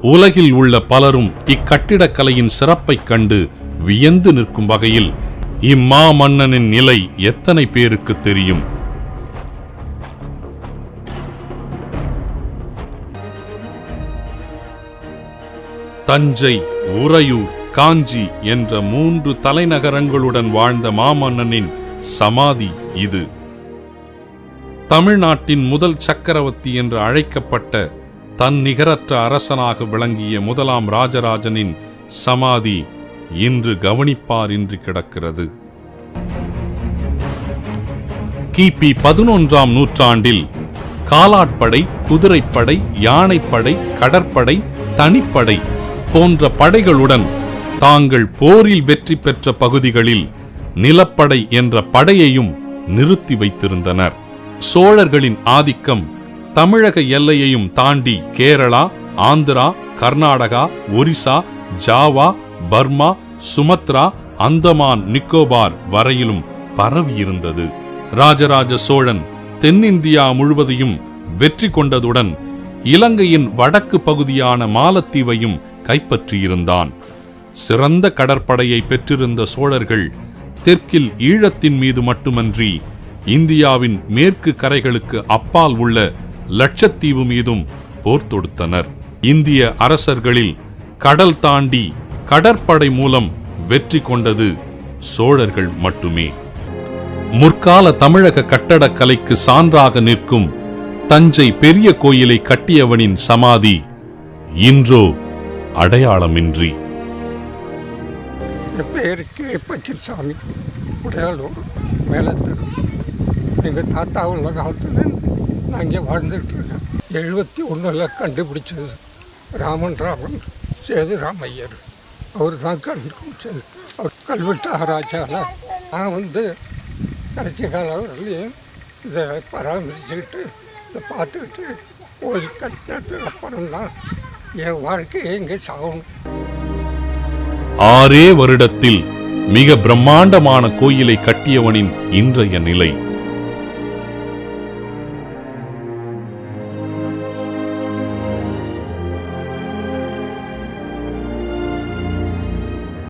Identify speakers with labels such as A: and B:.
A: உலகில் உள்ள பலரும் இக்கட்டிடக்கலையின் சிறப்பைக் கண்டு வியந்து நிற்கும் வகையில் இம்மாமன்னனின் நிலை எத்தனை பேருக்கு தெரியும்? தஞ்சை, உறையூர், காஞ்சி என்ற 3 தலைநகரங்களுடன் வாழ்ந்த மாமன்னனின் சமாதி இது. தமிழ்நாட்டின் முதல் சக்கரவர்த்தி என்று அழைக்கப்பட்ட தன்னிகரற்ற அரசனாக விளங்கிய முதலாம் ராஜராஜனின் சமாதி இன்று கவனிப்பாரின்றி கிடக்கிறது. கிபி 11ஆம் நூற்றாண்டில் காலாட்படை, குதிரைப்படை, யானைப்படை, கடற்படை, தனிப்படை போன்ற படைகளுடன் தாங்கள் போரில் வெற்றி பெற்ற பகுதிகளில் நிலப்படை என்ற படையையும் நிறுத்தி வைத்திருந்தனர். சோழர்களின் ஆதிக்கம் தமிழக எல்லையையும் தாண்டி Kerala, Andhra, Karnataka, Orissa, Java, Burma, Sumatra, Andaman, Nicobar வரையிலும் பரவியிருந்தது. ராஜராஜ சோழன் தென்னிந்தியா முழுவதையும் வெற்றி கொண்டதுடன் இலங்கையின் வடக்கு பகுதியான மாலத்தீவையும் கைப்பற்றியிருந்தான். சிறந்த கடற்படையை பெற்றிருந்த சோழர்கள் தெற்கில் ஈழத்தின் மீது மட்டுமன்றி இந்தியாவின் மேற்கு கரைகளுக்கு அப்பால் உள்ள லட்சத்தீவு மீதும் போர் தொடுத்தனர். இந்திய அரசர்களில் கடல் தாண்டி கடற்படை மூலம் வெற்றி கொண்டது சோழர்கள் மட்டுமே. முற்கால தமிழக கட்டடக்கலைக்கு சான்றாக நிற்கும் தஞ்சை பெரிய கோயிலை கட்டியவனின் சமாதி இன்றோ அடையாளமின்றி.
B: பேரு கே. பக்கீர்சாமி, உடையாளூர் மேலத்தெரு. எங்கள் தாத்தா உள்ள காலத்துலேருந்து நான் இங்கே வாழ்ந்துட்டு இருக்கேன். 71 கண்டுபிடிச்சது ராமன் சேதுராமையர். அவர் தான் கண்டுபிடிச்சது. அவர் கல்வெட்டு ஆராய்ச்சியால் நான் கடைசி காலம் வரலையும் இதை பராமரிச்சுக்கிட்டு இதை பார்த்துக்கிட்டு கோயில் கட்டினதுக்கு அப்புறம்தான் என் வாழ்க்கையை இங்கே சாகணும்.
A: 6 வருடத்தில் மிக பிரம்மாண்டமான கோயிலை கட்டியவனின் இன்றைய நிலை